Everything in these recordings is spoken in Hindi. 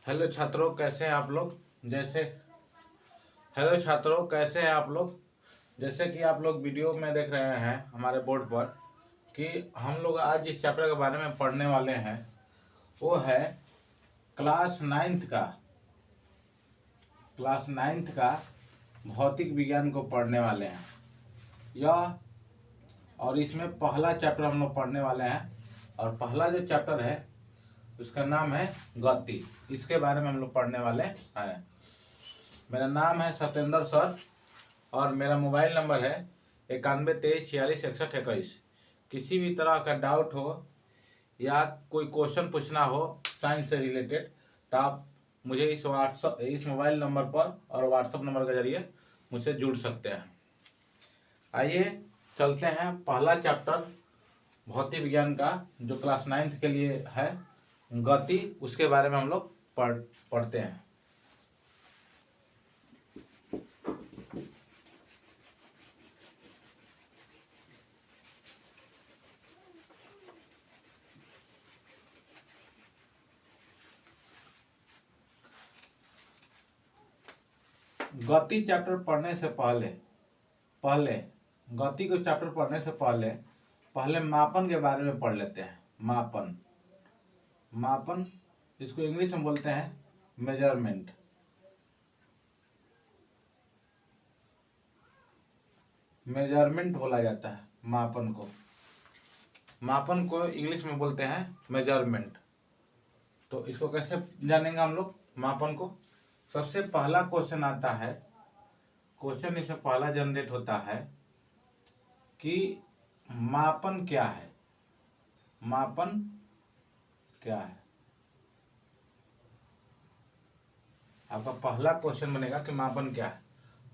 हेलो छात्रों, कैसे हैं आप लोग। जैसे हेलो छात्रों, कैसे हैं आप लोग। जैसे कि आप लोग वीडियो में देख रहे हैं हमारे बोर्ड पर कि हम लोग आज जिस चैप्टर के बारे में पढ़ने वाले हैं वो है क्लास नाइन्थ का भौतिक विज्ञान को पढ़ने वाले हैं यह। और इसमें पहला चैप्टर हम लोग पढ़ने वाले हैं और पहला जो चैप्टर है उसका नाम है गति। इसके बारे में हम लोग पढ़ने वाले हैं। मेरा नाम है सत्येंद्र सर और मेरा मोबाइल नंबर है 9123466121। किसी भी तरह का डाउट हो या कोई क्वेश्चन पूछना हो साइंस से रिलेटेड तो आप मुझे इस मोबाइल नंबर पर और व्हाट्सएप नंबर के जरिए मुझसे जुड़ सकते हैं। आइए चलते हैं पहला चैप्टर भौतिक विज्ञान का जो क्लास 9th के लिए है गति, उसके बारे में हम लोग पढ़ते हैं। गति चैप्टर पढ़ने से पहले गति को चैप्टर पढ़ने से पहले मापन के बारे में पढ़ लेते हैं। मापन इसको इंग्लिश में बोलते हैं मेजरमेंट बोला जाता है। मापन को इंग्लिश में बोलते हैं मेजरमेंट। तो इसको कैसे जानेंगे हम लोग मापन को। सबसे पहला क्वेश्चन आता है, क्वेश्चन इसमें पहला जनरेट होता है कि मापन क्या है। आपका पहला क्वेश्चन बनेगा कि मापन क्या है।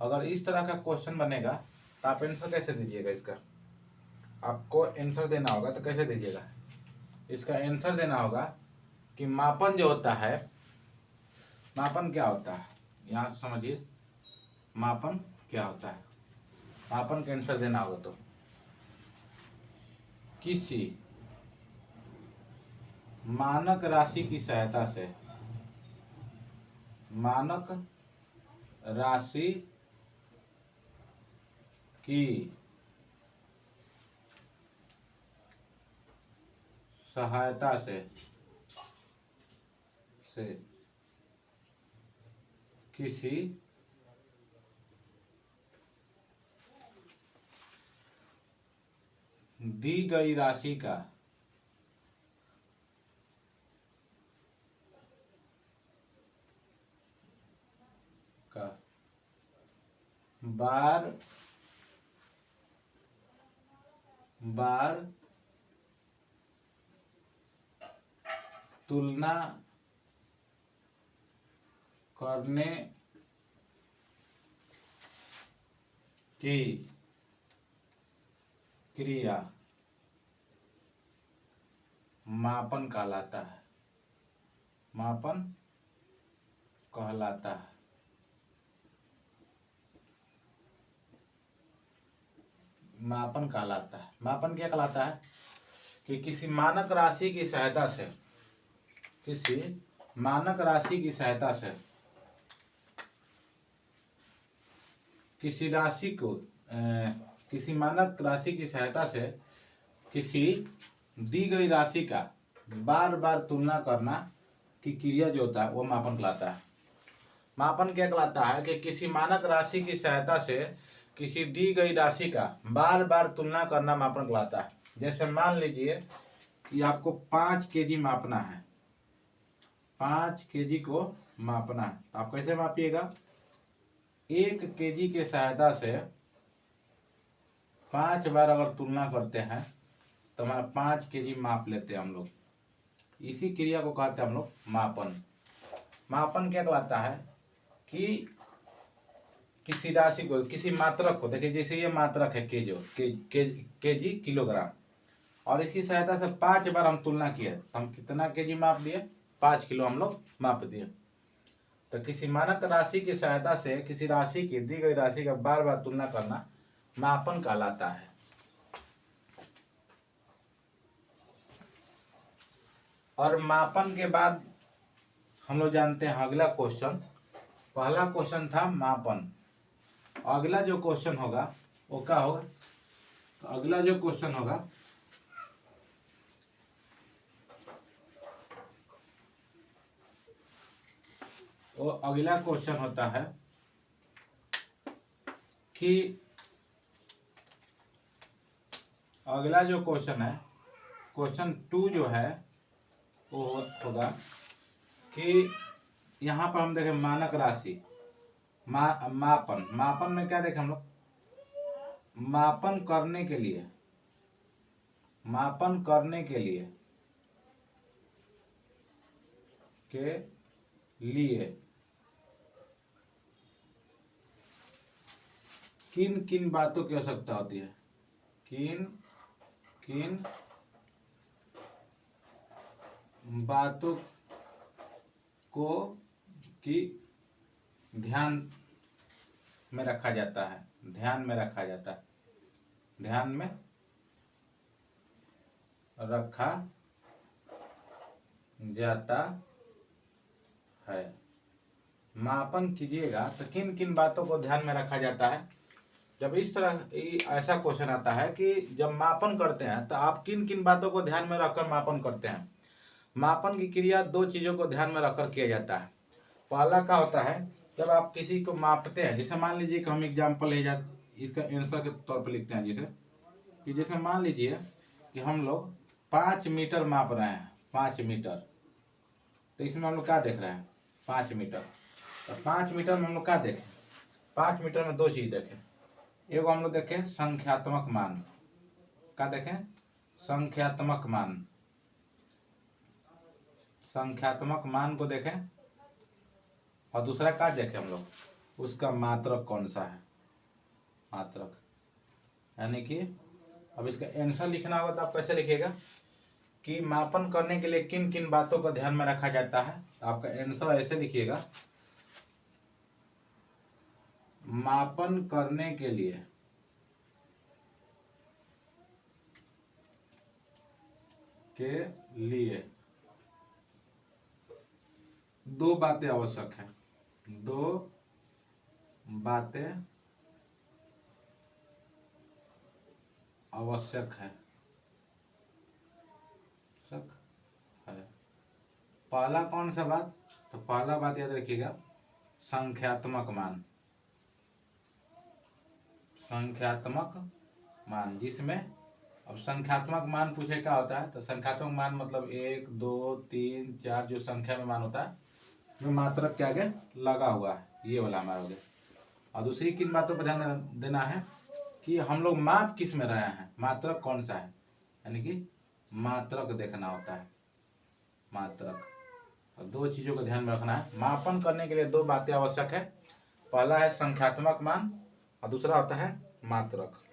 अगर इस तरह का क्वेश्चन बनेगा तो आप आंसर कैसे दीजिएगा। इसका आपको आंसर देना होगा तो कैसे दीजिएगा। इसका आंसर देना होगा कि मापन जो होता है, मापन क्या होता है, यहाँ समझिए मापन क्या होता है। मापन का आंसर देना होगा तो किसी मानक राशि की सहायता से, मानक राशि की सहायता से किसी दी गई राशि का बार बार तुलना करने की क्रिया मापन कहलाता है। मापन कहलाता है। मापन क्या कहलाता है कि किसी मानक राशि की सहायता से, किसी मानक राशि की सहायता से किसी राशि को किसी मानक राशि की सहायता से किसी दी गई राशि का बार बार तुलना करना की क्रिया जो होता है वो मापन कहलाता है। मापन क्या कहलाता है कि किसी मानक राशि की सहायता से किसी दी गई राशि का बार बार तुलना करना मापन कहलाता है। जैसे मान लीजिए कि आपको 5 kg मापना है, 5 kg को मापना है तो आप कैसे मापिएगा। 1 kg के सहायता से 5 बार अगर तुलना करते हैं तो हमारा 5 kg माप लेते हैं हम लोग। इसी क्रिया को कहते हैं हम लोग मापन। मापन क्या कहलाता है कि किसी राशि को, किसी मात्रक को, देखिए जैसे ये मात्रक है केजी किलोग्राम, और इसकी सहायता से 5 बार हम तुलना किए तो हम कितना केजी माप दिए, 5 किलो हम लोग माप दिए। तो किसी मानक राशि की सहायता से किसी राशि की, दी गई राशि का बार बार तुलना करना मापन कहलाता है। और मापन के बाद हम लोग जानते हैं अगला क्वेश्चन, पहला क्वेश्चन था मापन, अगला जो क्वेश्चन होगा वो क्या होगा, तो अगला जो क्वेश्चन होगा वो अगला क्वेश्चन होता है कि अगला जो क्वेश्चन है, क्वेश्चन 2 जो है वो होगा कि यहाँ पर हम देखें मानक राशि, मापन, मापन में क्या देखें हम लोग, मापन करने के लिए, मापन करने के लिए किन किन बातों की आवश्यकता होती है, किन किन बातों को की ध्यान में रखा जाता है, ध्यान में रखा जाता है, ध्यान में रखा जाता है। मापन कीजिएगा तो किन किन बातों को ध्यान में रखा जाता है। जब इस तरह ऐसा क्वेश्चन आता है कि जब मापन करते हैं तो आप किन किन बातों को ध्यान में रखकर मापन करते हैं। मापन की क्रिया दो चीजों को ध्यान में रखकर किया जाता है। पहला क्या होता है, जब आप किसी को मापते हैं, जैसे मान लीजिए कि हम एग्जाम्पल ले जाते, इसका आंसर के तौर पर लिखते हैं, जैसे मान लीजिए कि हम लोग 5 मीटर माप रहे हैं, 5 मीटर, तो इसमें हम लोग क्या देख रहे हैं, 5 मीटर, तो 5 मीटर में हम लोग क्या देखें, 5 मीटर में दो चीज देखें, एगो हम लोग देखें संख्यात्मक मान, क्या देखें, संख्यात्मक मान, संख्यात्मक मान को देखें, और दूसरा क्या देखें हम लोग, उसका मात्रक कौन सा है, मात्रक, यानी कि अब इसका आंसर लिखना होगा तो आप कैसे लिखिएगा कि मापन करने के लिए किन किन बातों को ध्यान में रखा जाता है, तो आपका आंसर ऐसे लिखिएगा, मापन करने के लिए दो बातें आवश्यक है, दो बातें आवश्यक है, पहला कौन सा बात, तो पहला बात याद रखिएगा संख्यात्मक मान, संख्यात्मक मान, जिसमें अब संख्यात्मक मान पूछे क्या होता है, तो संख्यात्मक मान मतलब 1 2 3 4 जो संख्या में मान होता है, जो मात्रक के आगे लगा हुआ है, ये वाला हमारा हो गया। और दूसरी किन बातों पर ध्यान देना है कि हम लोग माप किस में रहे हैं, मात्रक कौन सा है, यानी कि मात्रक देखना होता है, मात्रक। और दो चीजों को ध्यान में रखना है। मापन करने के लिए दो बातें आवश्यक है, पहला है संख्यात्मक मान और दूसरा होता है मात्रक।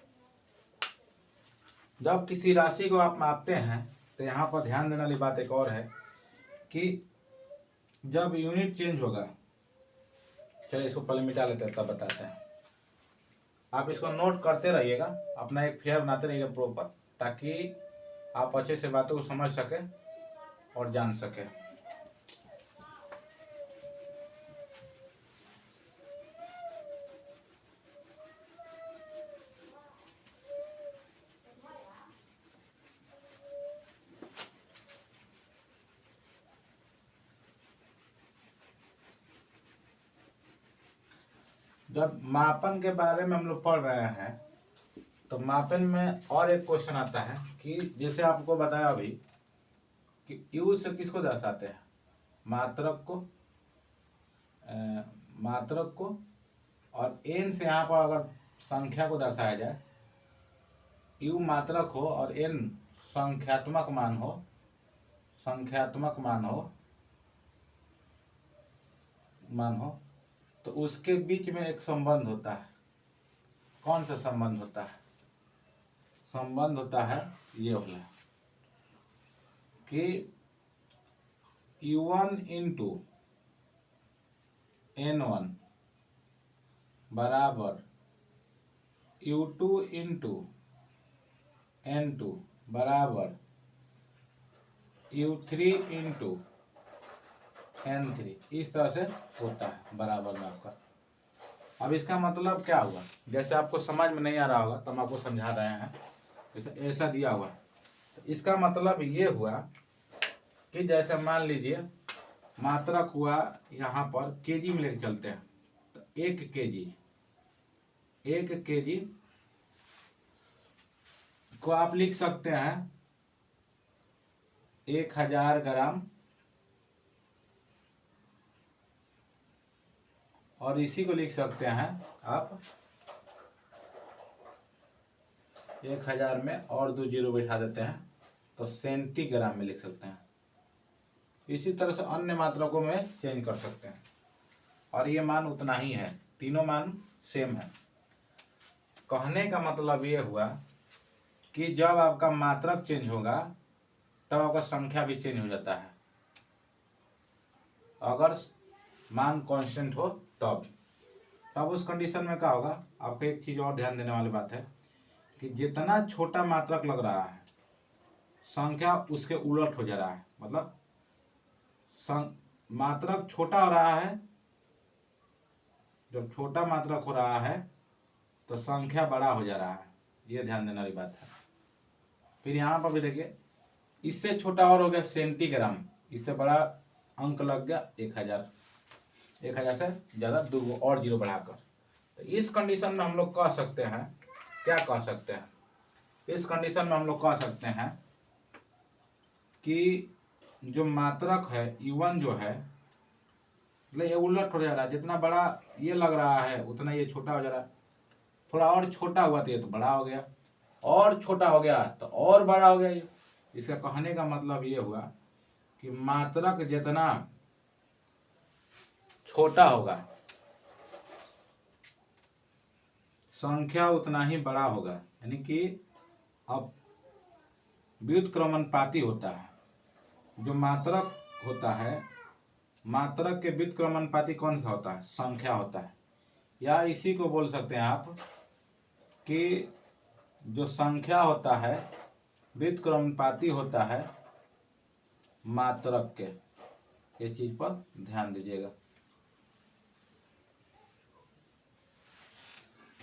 जब किसी राशि को आप मापते हैं तो यहाँ पर ध्यान देने वाली बात एक और है कि जब यूनिट चेंज होगा, चलिए इसको पहले मिटा लेते हैं तब बताते हैं। आप इसको नोट करते रहिएगा, अपना एक फेयर बनाते रहिएगा प्रॉपर, ताकि आप अच्छे से बातों को समझ सके और जान सके। जब मापन के बारे में हम लोग पढ़ रहे हैं तो मापन में और एक क्वेश्चन आता है कि जैसे आपको बताया अभी कि यू से किसको दर्शाते हैं, मात्रक को, मात्रक को, और एन से यहाँ पर अगर संख्या को दर्शाया जाए, यू मात्रक हो और एन संख्यात्मक मान हो, संख्यात्मक मान हो तो उसके बीच में एक संबंध होता है। कौन सा संबंध होता है, संबंध होता है ये वाला कि U1 इंटू N1 बराबर U2 इंटू N2 बराबर U3 इंटू N3 इस तरह से होता है बराबर में आपका। अब इसका मतलब क्या हुआ, जैसे आपको समझ में नहीं आ रहा होगा तो हम आपको समझा रहे हैं। जैसे ऐसा दिया हुआ तो इसका मतलब ये हुआ कि जैसे मान लीजिए मात्रक हुआ यहाँ पर केजी में लेके चलते हैं, तो 1 केजी को आप लिख सकते हैं 1000 ग्राम, और इसी को लिख सकते हैं आप 1000 में और 2 जीरो बैठा देते हैं तो सेंटीग्राम में लिख सकते हैं। इसी तरह से अन्य मात्रकों में चेंज कर सकते हैं और ये मान उतना ही है, तीनों मान सेम है। कहने का मतलब ये हुआ कि जब आपका मात्रक चेंज होगा तब आपका संख्या भी चेंज हो जाता है, अगर मान कांस्टेंट हो तब उस कंडीशन में क्या होगा। आपको एक चीज और ध्यान देने वाली बात है कि जितना छोटा मात्रक लग रहा है संख्या उसके उलट हो जा रहा है, मतलब मात्रक छोटा हो रहा है, जब छोटा मात्रक हो रहा है तो संख्या बड़ा हो जा रहा है, ये ध्यान देने वाली बात है। फिर यहाँ पर भी देखिए इससे छोटा और हो गया सेंटीग्राम, इससे बड़ा अंक लग गया 1000, 1000 से ज़्यादा 2 और जीरो बढ़ाकर। तो इस कंडीशन में हम लोग कह सकते हैं, क्या कह सकते हैं, इस कंडीशन में हम लोग कह सकते हैं कि जो मात्रक है E1 जो है मतलब ये उलट हो जा रहा है, जितना बड़ा ये लग रहा है उतना ये छोटा हो जा रहा है। थोड़ा और छोटा हुआ तो ये तो बड़ा हो गया, और छोटा हो गया तो और बड़ा हो गया। ये इसका कहने का मतलब ये हुआ कि मात्रक जितना छोटा होगा संख्या उतना ही बड़ा होगा, यानी कि अब व्युत्क्रमणपाती होता है। जो मात्रक होता है, मात्रक के व्युत्क्रमणपाती कौन सा होता है, संख्या होता है। या इसी को बोल सकते हैं आप कि जो संख्या होता है व्युत्क्रमणपाती होता है मात्रक के। ये चीज पर ध्यान दीजिएगा।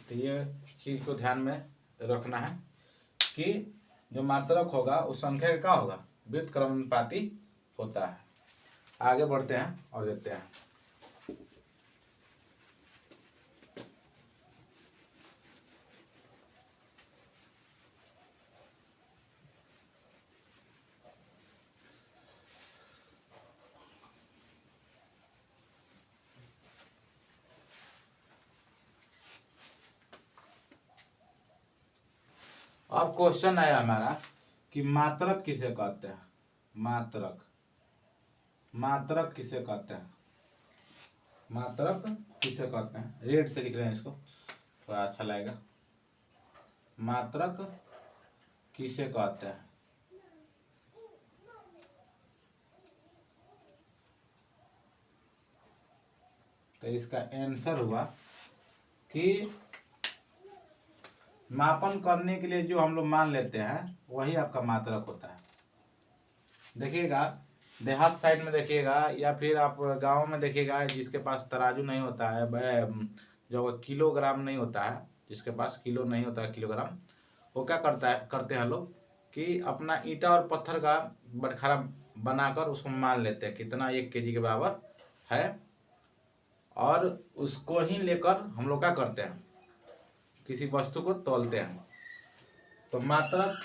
तो ये चीज को ध्यान में रखना है कि जो मात्रक होगा उस संख्या का क्या होगा, व्युत्क्रमणपाती होता है। आगे बढ़ते हैं और देखते हैं। अब क्वेश्चन आया हमारा कि मात्रक किसे कहते हैं, मात्रक किसे कहते हैं, मात्रक किसे कहते हैं। रेड से लिख रहे हैं इसको, थोड़ा अच्छा लगेगा। मात्रक किसे कहते हैं, तो इसका आंसर हुआ कि मापन करने के लिए जो हम लोग मान लेते हैं वही आपका मात्रक होता है। देखिएगा देहात साइड में देखिएगा या फिर आप गांव में देखिएगा जिसके पास तराजू नहीं होता है, जो किलोग्राम नहीं होता है, जिसके पास किलो नहीं होता है किलोग्राम, वो क्या करते हैं लोग कि अपना ईंटा और पत्थर का बटखारा बनाकर उसको मान लेते हैं कितना 1 केजी के बराबर है, और उसको ही लेकर हम लोग क्या करते हैं किसी वस्तु को तौलते हैं। तो मात्रक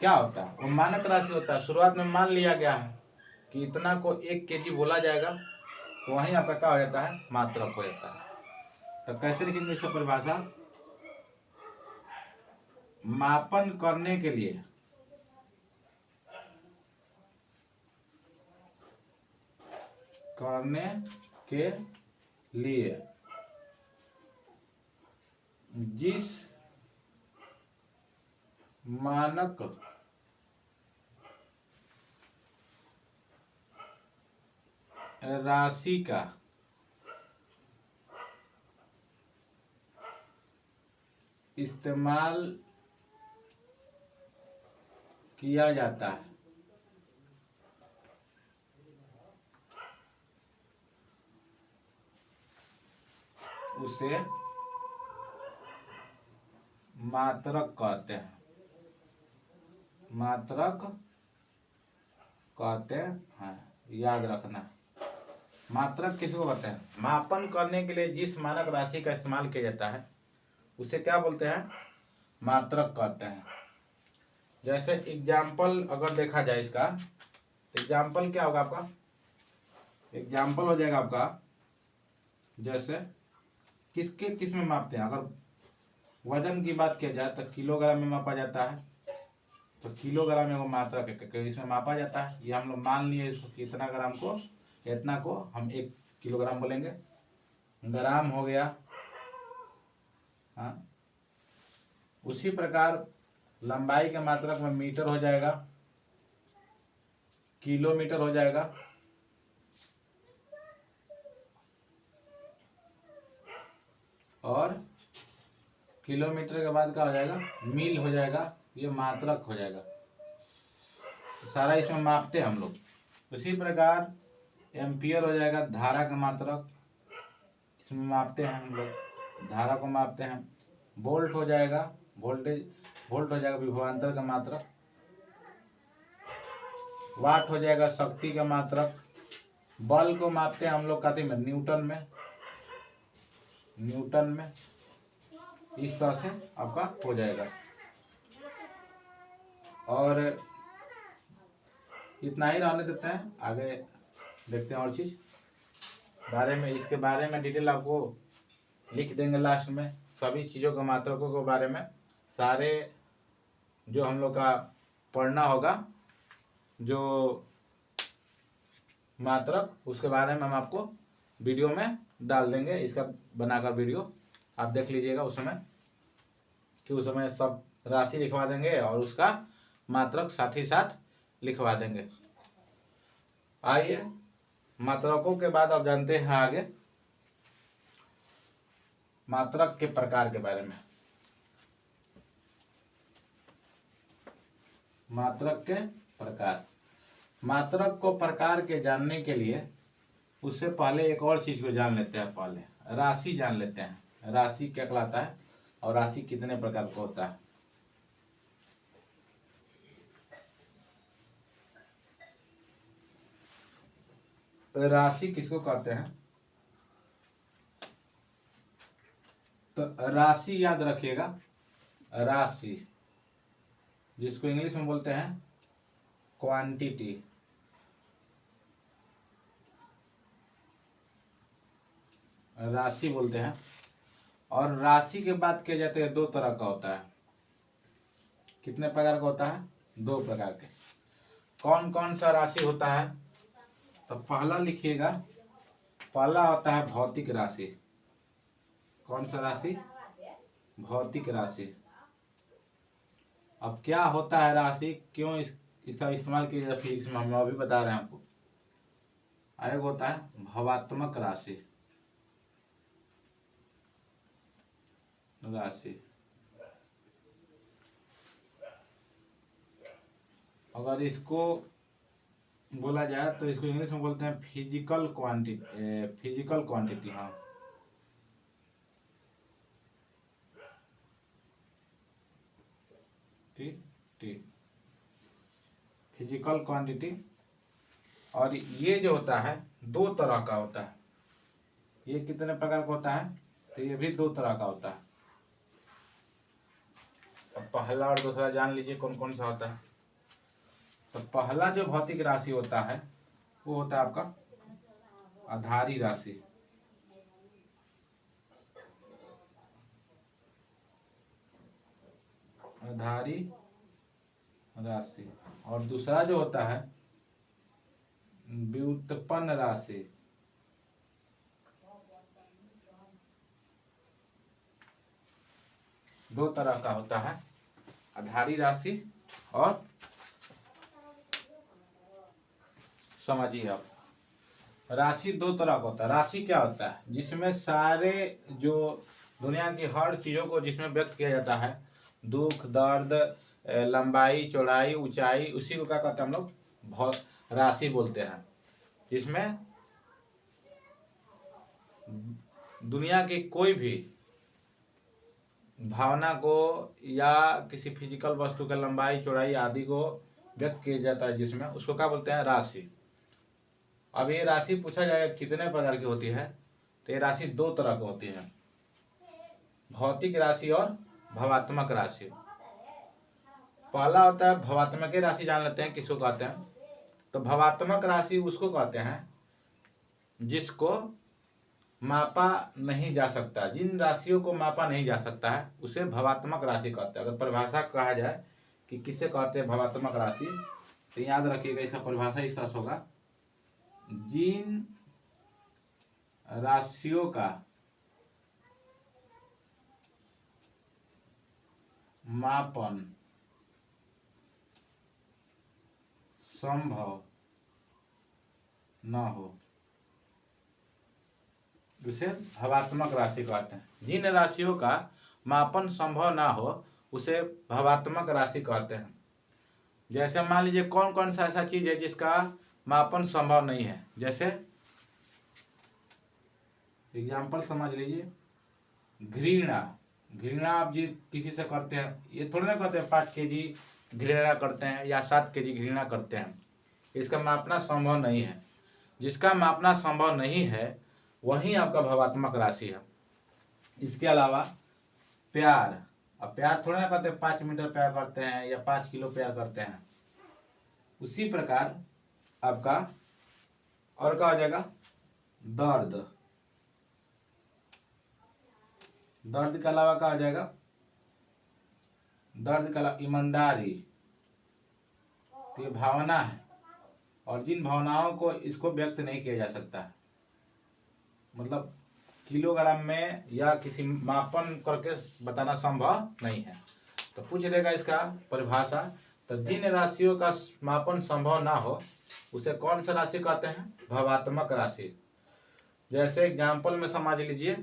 क्या होता है, वो मानक राशि होता है। शुरुआत में मान लिया गया है कि इतना को 1 केजी बोला जाएगा, तो वहीं आपका क्या हो जाता है, मात्रक हो जाता है। तो कैसे लिखेंगे इसका परिभाषा, मापन करने के लिए जिस मानक राशि का इस्तेमाल किया जाता है उसे मात्रक कहते हैं। मात्रक कहते हैं, याद रखना। मात्रक किसको कहते हैं? मापन करने के लिए जिस मानक राशि का इस्तेमाल किया जाता है उसे क्या बोलते हैं? मात्रक कहते हैं। जैसे एग्जाम्पल अगर देखा जाए इसका, एग्जाम्पल क्या होगा आपका? एग्जाम्पल हो जाएगा आपका, जैसे किसके किस में मापते हैं। अगर वजन की बात किया जाए तो किलोग्राम में मापा जाता है, तो किलोग्राम में वो मात्रक है, इसमें मापा जाता है। ये हम लोग मान लिए इसको कितना ग्राम को, इतना को हम 1 किलोग्राम बोलेंगे। ग्राम हो गया। हाँ, उसी प्रकार लंबाई के मात्रक में मीटर हो जाएगा, किलोमीटर हो जाएगा, और किलोमीटर के बाद क्या हो जाएगा? मील हो जाएगा। ये मात्रक हो जाएगा। सारा इसमें मापते हैं हम लोग। उसी प्रकार एम्पियर हो जाएगा, धारा का मात्रक, इसमें मापते हैं हम लोग, धारा को मापते हैं। वोल्ट हो जाएगा, वोल्ट हो जाएगा विभवांतर का मात्रक। वाट हो जाएगा शक्ति का मात्रक। बल को मापते हैं हम लोग कहते हैं न्यूटन में, न्यूटन में। इस तरह से आपका हो जाएगा। और इतना ही रहने देते हैं, आगे देखते हैं और चीज बारे में। इसके बारे में डिटेल आपको लिख देंगे लास्ट में, सभी चीज़ों के मात्रकों के बारे में सारे जो हम लोग का पढ़ना होगा, जो मात्रक, उसके बारे में हम आपको वीडियो में डाल देंगे। इसका बनाकर वीडियो आप देख लीजिएगा उस समय, कि उस समय सब राशि लिखवा देंगे और उसका मात्रक साथ ही साथ लिखवा देंगे। आइए मात्रकों के बाद अब जानते हैं आगे मात्रक के प्रकार के बारे में। मात्रक के प्रकार। मात्रक को प्रकार के जानने के लिए उससे पहले एक और चीज को जान लेते हैं। पहले राशि जान लेते हैं। राशि क्या कहलाता है और राशि कितने प्रकार का होता है। राशि किसको कहते हैं? तो राशि याद रखिएगा, राशि जिसको इंग्लिश में बोलते हैं क्वांटिटी। राशि बोलते हैं। और राशि के बात किया जाते हैं 2 तरह का होता है। कितने प्रकार का होता है? 2 प्रकार के। कौन कौन सा राशि होता है? तो पहला लिखिएगा, पहला होता है भौतिक राशि। कौन सा राशि? भौतिक राशि। अब क्या होता है राशि, क्यों इसका इस्तेमाल किया जाता है, इसमें हम अभी बता रहे हैं आपको। एक होता है भवात्मक राशि। राशि अगर इसको बोला जाए तो इसको इंग्लिश में बोलते हैं फिजिकल क्वांटिटी। फिजिकल क्वांटिटी, हाँ। ठीक, फिजिकल क्वांटिटी। और ये जो होता है 2 तरह का होता है। ये कितने प्रकार का होता है? तो ये भी 2 तरह का होता है। अब पहला और दूसरा जान लीजिए कौन कौन सा होता है। तो पहला जो भौतिक राशि होता है वो होता है आपका आधारी राशि। आधारी राशि। और दूसरा जो होता है व्युत्पन्न राशि। दो तरह का होता है, आधारी राशि और समझिए आप, राशि 2 तरह का होता है। राशि क्या होता है? जिसमें सारे जो दुनिया की हर चीजों को जिसमें व्यक्त किया जाता है, दुख, दर्द, लंबाई, चौड़ाई, ऊंचाई, उसी को क्या कहते हैं हम लोग? राशि बोलते हैं। जिसमें दुनिया की कोई भी भावना को या किसी फिजिकल वस्तु की लंबाई चौड़ाई आदि को व्यक्त किया जाता है जिसमें, उसको क्या बोलते हैं? राशि। अब ये राशि पूछा जाएगा कितने प्रकार की होती है, तो ये राशि दो तरह की होती है, भौतिक राशि और भावात्मक राशि। पहला होता है भावात्मक राशि, जान लेते हैं किसको कहते हैं। तो भावात्मक राशि उसको कहते हैं जिसको मापा नहीं जा सकता, जिन राशियों को मापा नहीं जा सकता है उसे भावात्मक राशि कहते हैं। अगर परिभाषा कहा जाए कि किसे कहते हैं भावात्मक राशि, तो याद रखिएगा इसका परिभाषा इस तरह से होगा, जिन राशियों का मापन संभव न हो उसे भावात्मक राशि कहते हैं। जिन राशियों का मापन संभव ना हो उसे भावात्मक राशि कहते हैं। जैसे मान लीजिए कौन कौन सा ऐसा चीज है जिसका मापन संभव नहीं है, जैसे एग्जाम्पल समझ लीजिए, घृणा। घृणा आप जी किसी से करते हैं, ये थोड़ी ना करते हैं 5 kg घृणा करते हैं या 7 kg घृणा करते हैं, इसका मापना संभव नहीं है। जिसका मापना संभव नहीं है वही आपका भावात्मक राशि है। इसके अलावा प्यार, अब प्यार थोड़ा ना करते 5 मीटर प्यार करते हैं या 5 किलो प्यार करते हैं। उसी प्रकार आपका और क्या हो जाएगा, दर्द। दर्द के अलावा क्या हो जाएगा, दर्द के अलावा ईमानदारी, तो ये भावना है और जिन भावनाओं को इसको व्यक्त नहीं किया जा सकता है, मतलब किलोग्राम में या किसी मापन करके बताना संभव नहीं है। तो पूछ देगा इसका परिभाषा, तो जिन राशियों का मापन संभव ना हो उसे कौन सा राशि कहते हैं, भावात्मक राशि। जैसे एग्जाम्पल में समझ लीजिए,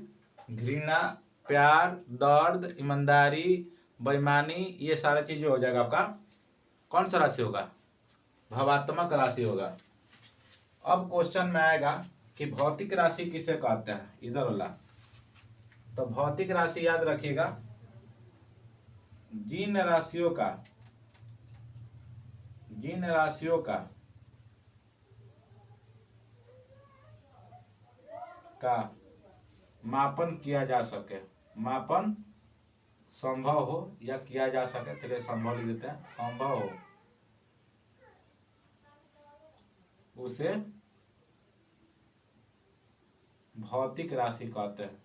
घृणा, प्यार, दर्द, ईमानदारी, बेईमानी, ये सारे चीज हो जाएगा आपका कौन सा राशि होगा, भावात्मक राशि होगा। अब क्वेश्चन में आएगा कि भौतिक राशि किसे कहते हैं, इधर वाला। तो भौतिक राशि याद रखिएगा, जिन राशियों का मापन किया जा सके, मापन संभव हो या किया जा सके, चलिए संभव लिख देते हैं, संभव हो, उसे भौतिक राशि कहते हैं।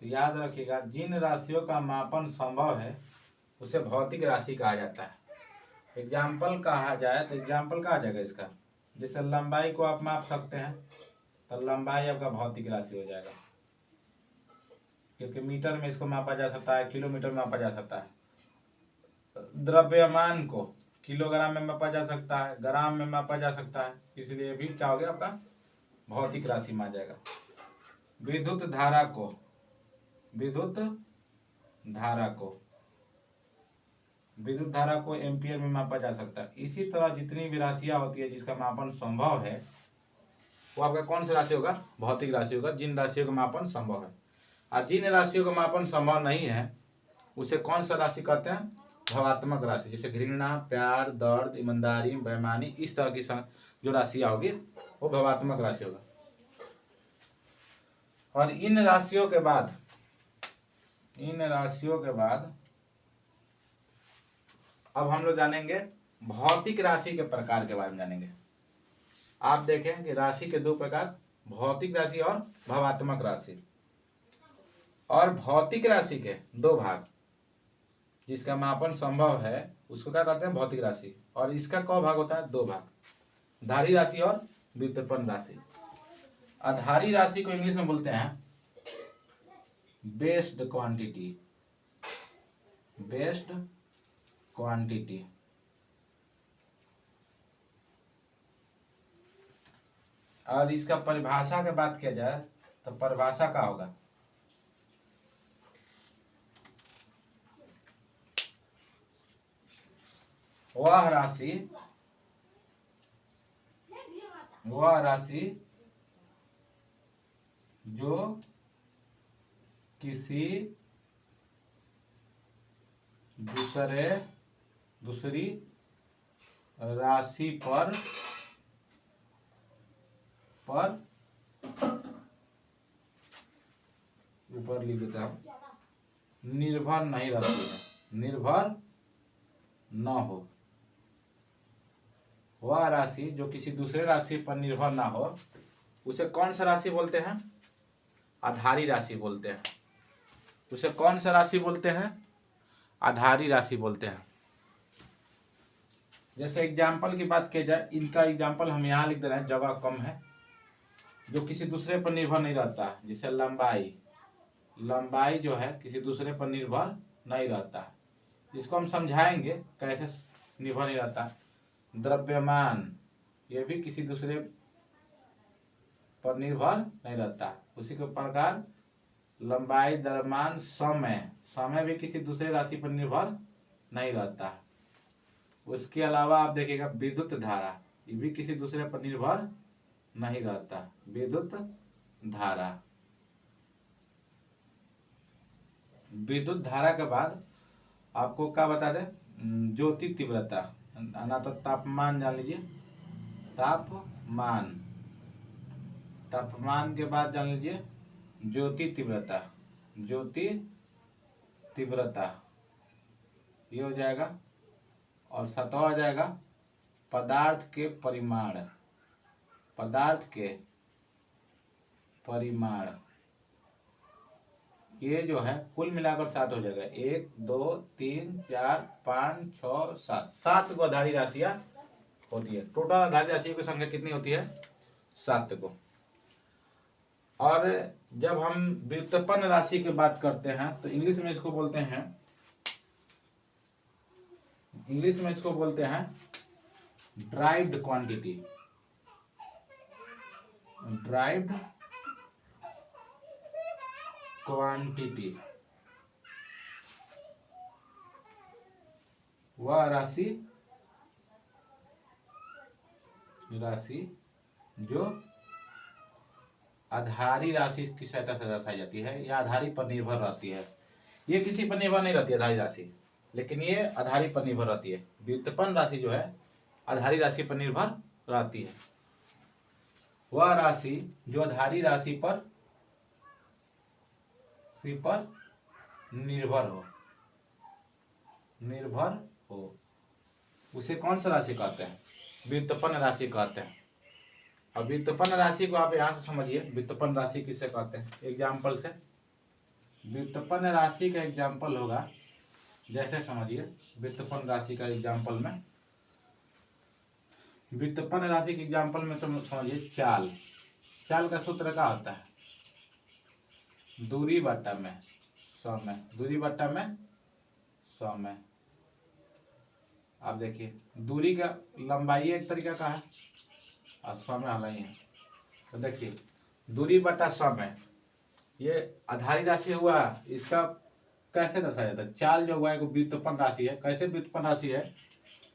तो याद रखिएगा, जिन राशियों का मापन संभव है उसे भौतिक राशि कहा जाता है। एग्जाम्पल कहा जाए तो एग्जाम्पल कहा जाएगा इसका, जैसे लंबाई को आप माप सकते हैं तो लंबाई आपका भौतिक राशि हो जाएगा, क्योंकि मीटर में इसको मापा जा सकता है, किलोमीटर में मापा जा सकता है। द्रव्यमान को किलोग्राम में मापा जा सकता है, ग्राम में मापा जा सकता है, इसलिए भी क्या हो गया आपका भौतिक राशि में आ जाएगा। विद्युत धारा को एम्पियर में मापा जा सकता है। इसी तरह जितनी भी राशियां होती है जिसका मापन संभव है वो आपका कौन सा राशि होगा, भौतिक राशि होगा, जिन राशियों का मापन संभव है। और जिन राशियों का मापन संभव नहीं है उसे कौन सा राशि कहते हैं, भावात्मक राशि। जैसे घृणा, प्यार, दर्द, ईमानदारी, बेईमानी, इस तरह की जो राशियां होगी वो भावात्मक राशि होगा। और इन राशियों के बाद अब हम लोग जानेंगे भौतिक राशि के प्रकार के बारे में जानेंगे। आप देखें कि राशि के दो प्रकार, भौतिक राशि और भावात्मक राशि। और भौतिक राशि के दो भाग, जिसका मापन संभव है उसको क्या कहते हैं, भौतिक राशि। और इसका कौ भाग होता है, दो भाग, धारी राशि और व्युत्पन्न राशि। आधारी राशि को इंग्लिश में बोलते हैं बेस्ड क्वांटिटी। और इसका परिभाषा की बात किया जाए तो परिभाषा क्या होगा, वह राशि जो किसी दूसरी राशि पर ऊपर लिख देता हूं, निर्भर नहीं रहती है, निर्भर न हो। वह राशि जो किसी दूसरे राशि पर निर्भर ना हो, उसे कौन सा राशि बोलते हैं? आधारी राशि बोलते हैं। उसे कौन सा राशि बोलते हैं? आधारी राशि बोलते हैं। जैसे एग्जाम्पल की बात की जाए, इनका एग्जाम्पल हम यहाँ लिख दे रहे हैं, जगह कम है। जो किसी दूसरे पर निर्भर नहीं रहता, जैसे लंबाई जो है किसी दूसरे पर निर्भर नहीं रहता। इसको हम समझाएंगे कैसे निर्भर नहीं रहता। द्रव्यमान, ये भी किसी दूसरे पर निर्भर नहीं रहता। उसी के प्रकार लंबाई, द्रव्यमान, समय भी किसी दूसरे राशि पर निर्भर नहीं रहता। उसके अलावा आप देखिएगा विद्युत धारा, ये भी किसी दूसरे पर निर्भर नहीं रहता। विद्युत धारा के बाद आपको क्या बता दे, ज्योति तीव्रता, ना तो तापमान जान लीजिए, तापमान के बाद जान लीजिए ज्योति तीव्रता ये हो जाएगा। और सतह हो जाएगा पदार्थ के परिमाण। ये जो है कुल मिलाकर 7 हो जाएगा। 1 2 3 4 5 6 7 को आधारी राशियां होती है। टोटल आधारी राशियों की संख्या कितनी होती है? 7 को। और जब हम व्युत्पन्न राशि की बात करते हैं तो इंग्लिश में इसको बोलते हैं ड्राइव्ड क्वांटिटी। वह राशि जो आधारी राशि की सहायता से दर्शाई जाती है या आधारी पर निर्भर रहती है। ये किसी पर निर्भर नहीं रहती है आधारी राशि, लेकिन ये आधारी पर निर्भर रहती है। व्युत्पन्न राशि जो है आधारी राशि पर निर्भर रहती है। वह राशि जो आधारी राशि पर निर्भर हो उसे कौन सा राशि कहते हैं? व्युत्पन्न राशि कहते हैं। अब व्युत्पन्न राशि को आप यहाँ से समझिए, व्युत्पन्न राशि किसे कहते हैं? एग्जाम्पल से व्युत्पन्न राशि का एग्जाम्पल होगा, जैसे समझिए व्युत्पन्न राशि का एग्जाम्पल में, व्युत्पन्न राशि के एग्जाम्पल में तो समझिए चाल का सूत्र क्या होता है? दूरी बटा में समय। आप देखिए दूरी का लंबाई एक तरीका का है और समय अलग ही है। तो देखिए दूरी बटा समय, ये आधारी राशि हुआ। इसका कैसे दर्शाया जाता है? चाल जो हुआ है वो व्युत्पन्न राशि है। कैसे व्युत्पन्न राशि है?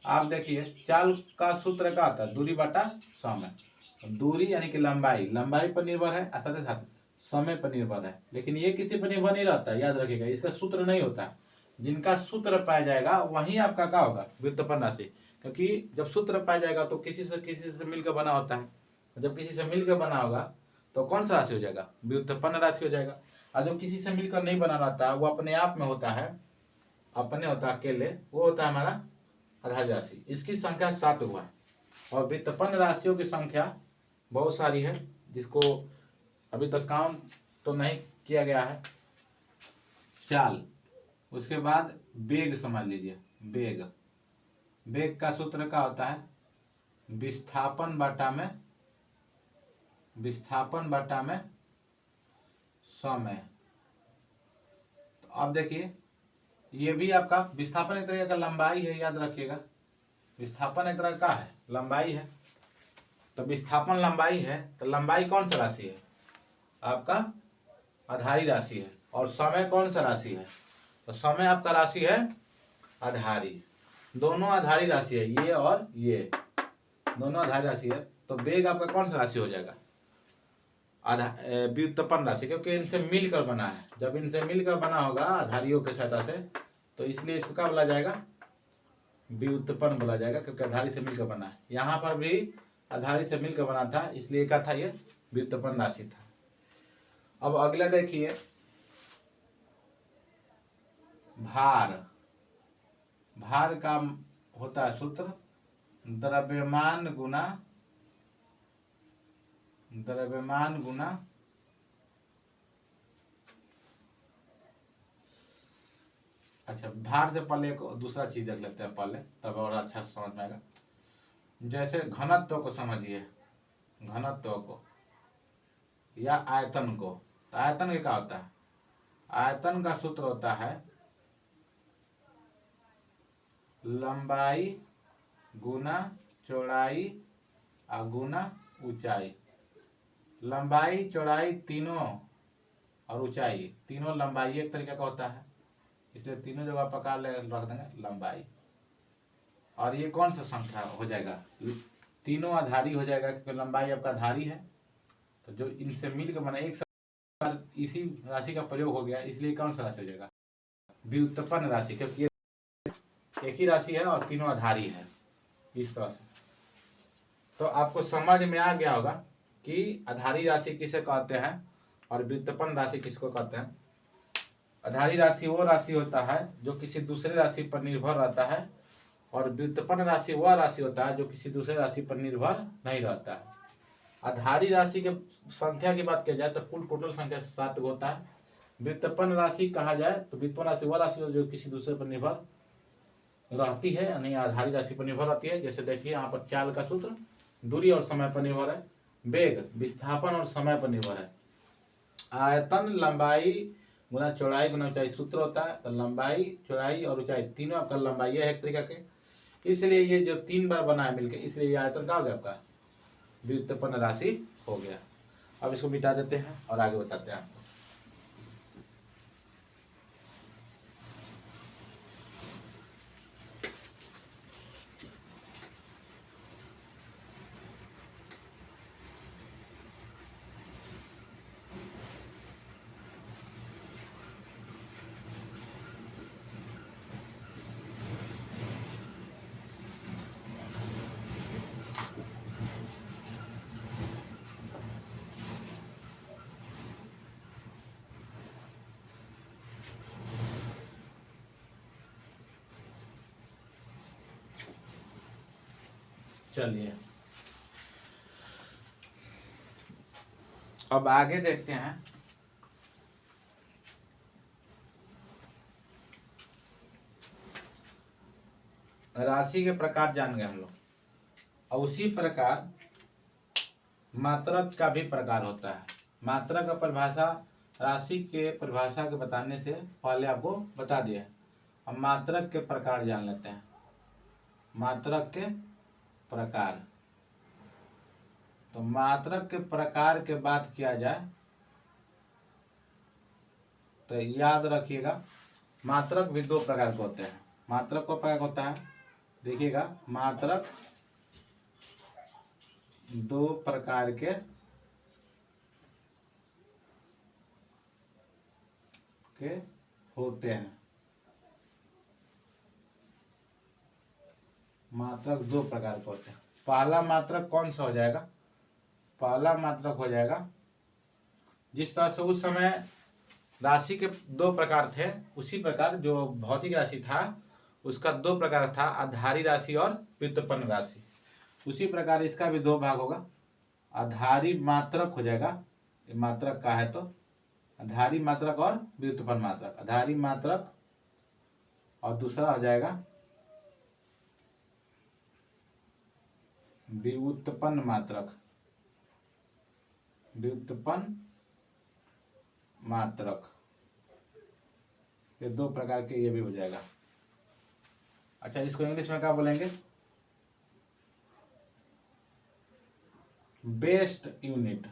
आप देखिए चाल का सूत्र क्या होता है? दूरी बटा समय। दूरी यानी कि लंबाई पर निर्भर है, साथ साथ समय पर निर्भर है। लेकिन ये किसी पर निर्भर नहीं रहता, याद रखिएगा। इसका सूत्र नहीं होता। जिनका सूत्र पाया जाएगा वही आपका क्या होगा? व्युत्पन्न राशि। क्योंकि जब सूत्र पाया जाएगा तो किसी से मिलकर बना होता है। जब किसी से मिलकर बना होगा तो कौन सा राशि हो जाएगा? व्युत्पन्न राशि हो जाएगा। और जो किसी से मिलकर नहीं बना रहता, वो अपने आप में होता है, अकेले, वो होता है हमारा आधारी राशि। इसकी संख्या 7 हुआ है। और व्युत्पन्न राशियों की संख्या बहुत सारी है, जिसको अभी तक काउंट तो नहीं किया गया है। चाल, उसके बाद वेग समझ लीजिए। वेग का सूत्र क्या होता है? विस्थापन बटा में समय। तो अब देखिए ये भी आपका विस्थापन एक तरह का लंबाई है, याद रखिएगा। विस्थापन एक तरह का है, लंबाई है। तो विस्थापन लंबाई है, तो लंबाई कौन सा राशि है? आपका आधारी राशि है। और समय कौन सा राशि है? तो समय आपका राशि है आधारी। दोनों आधारी राशि है, ये और ये दोनों आधारी राशि है, तो वेग आपका कौन सा राशि हो जाएगा? व्युत्पन्न राशि, क्योंकि इनसे मिलकर बना है। जब इनसे मिलकर बना होगा आधारियों के सहायता से, तो इसलिए इसको क्या बोला जाएगा? व्युत्पन्न बोला जाएगा, क्योंकि आधारी से मिलकर बना है। यहाँ पर भी आधारी से मिलकर बना था, इसलिए क्या था? ये व्युत्पन्न राशि था। अब अगला देखिए, भार। भार का होता है सूत्र द्रव्यमान गुना अच्छा, भार से पहले एक दूसरा चीज देख लेते हैं पहले, तब और अच्छा समझ में आएगा। जैसे घनत्व को समझिए, घनत्व को या आयतन को। तो आयतन क्या होता है? आयतन का सूत्र होता है लंबाई गुना चौड़ाई गुना ऊंचाई। लंबाई चौड़ाई तीनों और ऊंचाई तीनों, लंबाई एक तरीके का होता है, इसलिए तीनों जगह पकड़ ले रख देंगे लंबाई। और ये कौन सा संख्या हो जाएगा? तीनों आधारी हो जाएगा, क्योंकि लंबाई आपका आधारी है। तो जो इनसे मिलकर बना एक इसी राशि का प्रयोग हो गया, इसलिए कौन सा राशि हो जाएगा? व्युत्पन्न राशि, क्योंकि ये एक ही राशि है और तीनों आधारी है, इस तरह से। तो आपको समझ में आ गया होगा कि आधारी राशि किसे कहते हैं और व्युत्पन्न राशि किसको कहते हैं। आधारी राशि वो राशि होता है जो किसी दूसरे राशि पर निर्भर रहता है, और व्युत्पन्न राशि वह राशि होता है जो किसी दूसरे राशि पर निर्भर नहीं रहता है। आधारी राशि के संख्या की बात की जाए तो कुल टोटल संख्या 7 होता है। व्युत्पन्न राशि कहा जाए तो व्युत्पन्न राशि वह राशि जो किसी दूसरे पर निर्भर रहती है, नहीं आधारी राशि पर निर्भर रहती है। जैसे देखिए यहाँ पर चाल का सूत्र दूरी और समय पर निर्भर है, वेग विस्थापन और समय पर निर्भर है, आयतन लंबाई गुना चौड़ाई गुना ऊंचाई सूत्र होता है। तो लंबाई चौड़ाई और ऊंचाई तीनों आपका लंबाई है एक तरीका के, इसलिए ये जो 3 बार बना है मिलकर, इसलिए ये आयतन का हो गया आपका व्युत्पन्न राशि हो गया। अब इसको मिटा देते हैं और आगे बताते हैं आपको। चलिए अब आगे देखते हैं। राशि के प्रकार जान गए हम लोग, और उसी प्रकार मात्रक का भी प्रकार होता है। मात्रक का परिभाषा राशि के परिभाषा के बताने से पहले आपको बता दिया। अब मात्रक के प्रकार जान लेते हैं। मात्रक के प्रकार, तो मात्रक के प्रकार के बात किया जाए तो याद रखिएगा, मात्रक भी 2 प्रकार के होते हैं। मात्रक को प्रकार होता है, देखिएगा, मात्रक 2 प्रकार के होते हैं। मात्रक 2 प्रकार के होते हैं। पहला मात्रक कौन सा हो जाएगा? पहला मात्रक हो जाएगा जिस तरह से उस समय राशि के 2 प्रकार थे, उसी प्रकार जो भौतिक राशि था उसका 2 प्रकार था, आधारी राशि और व्युत्पन्न राशि। उसी प्रकार इसका भी 2 भाग होगा। आधारी मात्रक हो जाएगा, मात्रक का है तो आधारी मात्रक और व्युत्पन्न मात्रक। आधारी मात्रक और दूसरा हो जाएगा व्युत्पन्न मात्रक। व्युत्पन्न मात्रक, ये 2 प्रकार के ये भी हो जाएगा। अच्छा, इसको इंग्लिश में क्या बोलेंगे? बेस्ड यूनिट,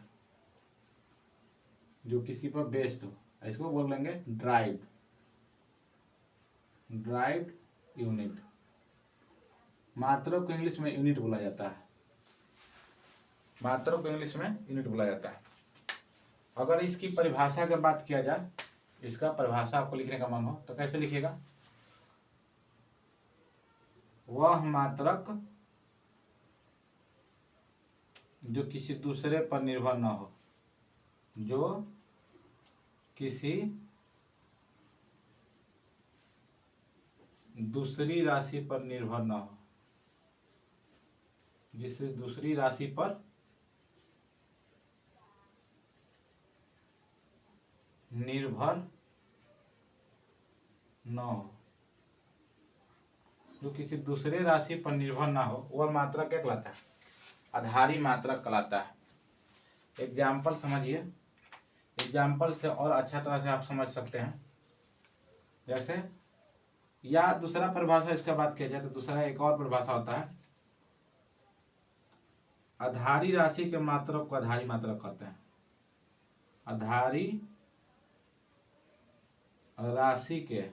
जो किसी पर बेस्ड हो, इसको बोल लेंगे ड्राइव्ड यूनिट। मात्रा को इंग्लिश में यूनिट बोला जाता है। मात्रा को इंग्लिश में यूनिट बोला जाता है। अगर इसकी परिभाषा की बात किया जाए, इसका परिभाषा आपको लिखने का मन हो तो कैसे लिखिएगा? वह मात्रक जो किसी दूसरे पर निर्भर न हो, जो किसी दूसरी राशि पर निर्भर न हो, जिससे दूसरी राशि पर निर्भर न हो, जो किसी दूसरे राशि पर निर्भर ना हो, वह मात्रक क्या कहलाता है? आधारी मात्रक कहलाता है। एग्जाम्पल समझिए, एग्जाम्पल से और अच्छा तरह से आप समझ सकते हैं। जैसे या दूसरा परिभाषा इसका बात किया जाए तो दूसरा एक और परिभाषा होता है, आधारी राशि के मात्रक को आधारी मात्रक कहते हैं। आधारी राशि के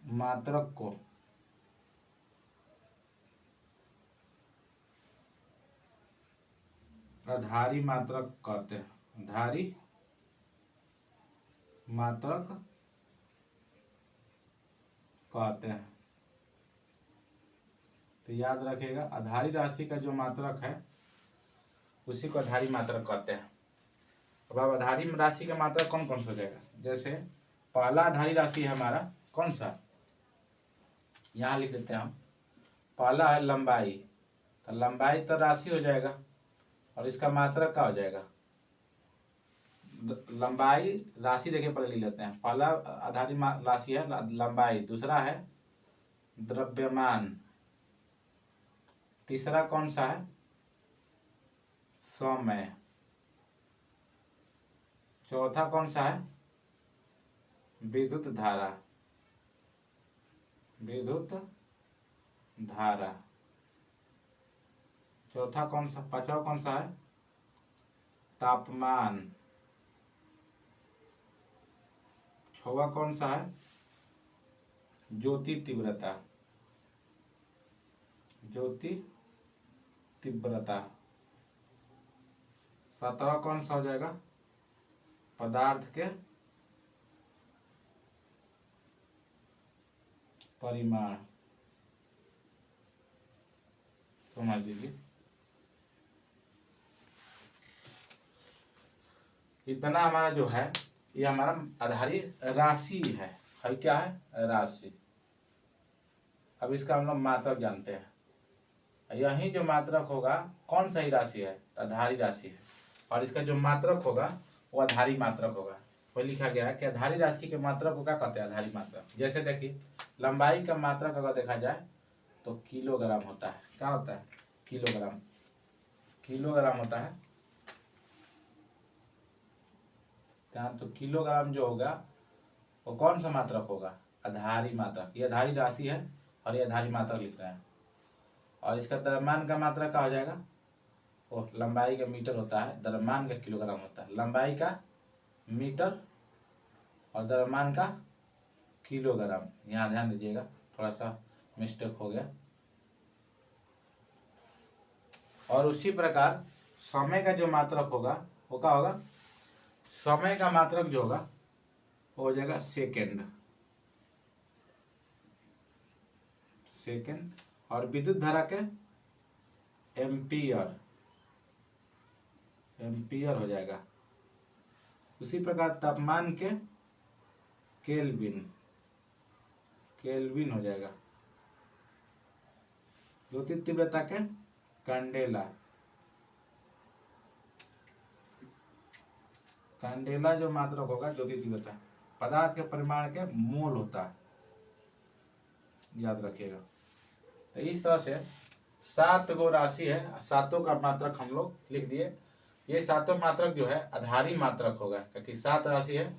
मात्रक को आधारी मात्रक कहते हैं। आधारी मात्रक कहते हैं। तो याद रखिएगा, आधारी राशि का जो मात्रक है उसी को आधारी मात्रक कहते हैं। अब आधारी राशि का मात्रक कौन कौन सा हो जाएगा? जैसे पहला आधारी राशि है हमारा कौन सा, यहाँ लिख देते हैं हम। पहला है लंबाई, तो लंबाई तो राशि हो जाएगा और इसका मात्रक क्या हो जाएगा? लंबाई राशि देखिए पहले लिख लेते हैं। पहला आधारी राशि है लंबाई, दूसरा है द्रव्यमान, तीसरा कौन सा है? समय, चौथा कौन सा है? विद्युत धारा, विद्युत धारा, चौथा कौन सा, पांचवा कौन सा है? तापमान, छठवां कौन सा है? ज्योति तीव्रता, ज्योति तीव्रता, सातवां कौन सा हो जाएगा? पदार्थ के परिमाण। समझ लीजिए, इतना हमारा जो है ये हमारा आधारी राशि है। क्या है? राशि। अब इसका हम लोग मात्रक जानते हैं। यही जो मात्रक होगा कौन सा ही राशि है? आधारी राशि है। और इसका जो मात्रक होगा वो आधारी मात्रक होगा। वही लिखा गया है कि आधारी राशि के मात्रक को क्या कहते हैं? आधारी मात्रक। जैसे देखिए, लंबाई का मात्रक अगर देखा जाए तो किलोग्राम होता है। क्या होता है? किलोग्राम, किलोग्राम होता है। तो किलोग्राम जो होगा वो कौन सा मात्रक होगा? आधारी मात्रक। ये आधारी राशि है और ये आधारी मात्रक लिख रहे हैं। और इसका द्रव्यमान का मात्रक क्या हो जाएगा? वो लंबाई का मीटर होता है, द्रव्यमान का किलोग्राम होता है। लंबाई का मीटर और द्रव्यमान का किलोग्राम। यहाँ ध्यान दीजिएगा, थोड़ा सा मिस्टेक हो गया। और उसी प्रकार समय का जो मात्रक होगा वो क्या होगा? समय का मात्रक जो होगा वो हो जाएगा सेकेंड, सेकेंड। और विद्युत धारा के एम्पियर, एम्पियर हो जाएगा। उसी प्रकार तापमान के केल्विन, केल्विन हो जाएगा। ज्योति तीव्रता के कैंडेला, कैंडेला जो मात्रक होगा ज्योति तीव्रता। पदार्थ के परिमाण के मोल होता है, याद रखिएगा। तो इस तरह से 7 गो राशि है, 7 का मात्रक हम लोग लिख दिए। ये 7 मात्रक जो है आधारी मात्रक होगा, क्योंकि 7 राशि है।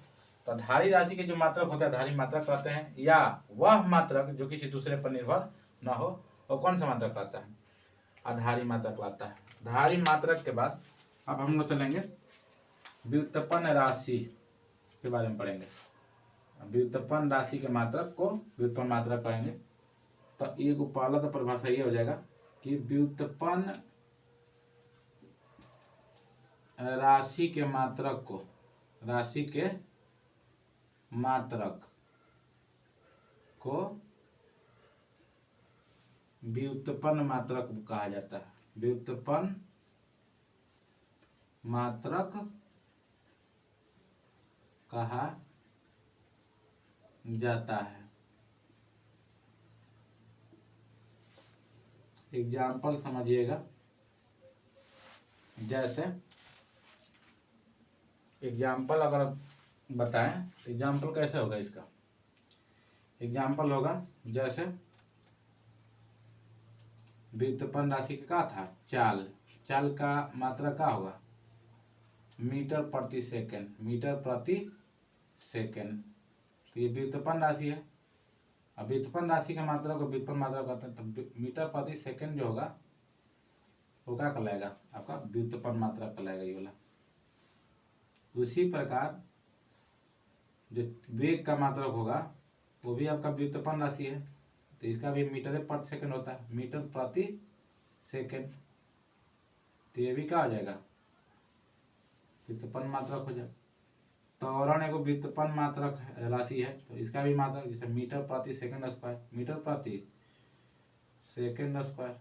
तो आधारी राशि के जो मात्रक होते हैं आधारी मात्रक कहते हैं। या वह मात्रक जो किसी दूसरे पर निर्भर न हो, वो कौन सा मात्रक कहता है? आधारी मात्रक कहलाता है। आधारी मात्रक के बाद अब हम लोग चलेंगे व्युत्पन्न राशि के बारे में पढ़ेंगे। व्युत्पन्न राशि के मात्रक को व्युत्पन्न मात्रक कहेंगे। तो ये को पहला तो परिभाषा ये हो जाएगा कि व्युत्पन्न राशि के मात्रक को व्युत्पन्न मात्रक कहा जाता है। व्युत्पन्न मात्रक कहा जाता है। एग्जाम्पल समझिएगा, जैसे एग्जाम्पल अगर बताएं, एग्जाम्पल कैसे होगा इसका? एग्जाम्पल होगा जैसे व्युत्पन्न राशि का था चाल का मात्रा क्या होगा? मीटर प्रति सेकेंड। तो ये व्युत्पन्न राशि है। अब व्युत्पन्न राशि की मात्रा को व्युत्पन्न मात्रा कहते हैं। तो मीटर प्रति सेकेंड जो होगा वो क्या कहलाएगा? आपका व्युत्पन्न मात्रा कहलाएगा ये वाला। उसी प्रकार जो वेग का मात्रक होगा वो भी आपका व्युत्पन्न राशि है। तो इसका भी मीटर प्रति सेकेंड होता है, मीटर प्रति सेकेंड। तो ये भी क्या हो जाएगा? व्युत्पन्न मात्रक हो जाएगा। त्वरण एक व्युत्पन्न मात्रक राशि है, तो इसका भी मात्रक जैसे मीटर प्रति सेकेंड स्क्वायर, मीटर प्रति सेकेंड स्क्वायर।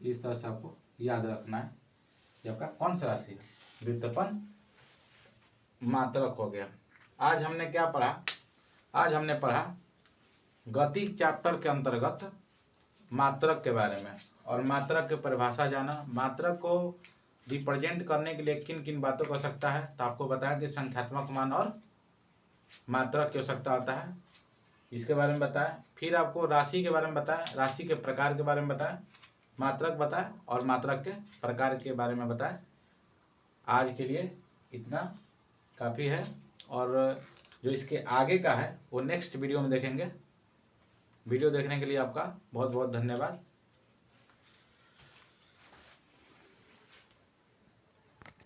इस तरह से आपको याद रखना है कि आपका कौन सा राशि है, व्युत्पन्न मात्रक हो गया। आज हमने क्या पढ़ा? आज हमने पढ़ा गति चैप्टर के अंतर्गत मात्रक के बारे में, और मात्रक की परिभाषा जाना। मात्रक को रिप्रेजेंट करने के लिए किन किन बातों की आवश्यकता है, तो आपको बताया कि संख्यात्मक मान और मात्रक की आवश्यकता होता है, इसके बारे में बताया। फिर आपको राशि के बारे में बताया, राशि के प्रकार के बारे में बताया, मात्रक बताया और मात्रक के प्रकार के बारे में बताया। आज के लिए इतना काफ़ी है, और जो इसके आगे का है वो नेक्स्ट वीडियो में देखेंगे। वीडियो देखने के लिए आपका बहुत बहुत धन्यवाद।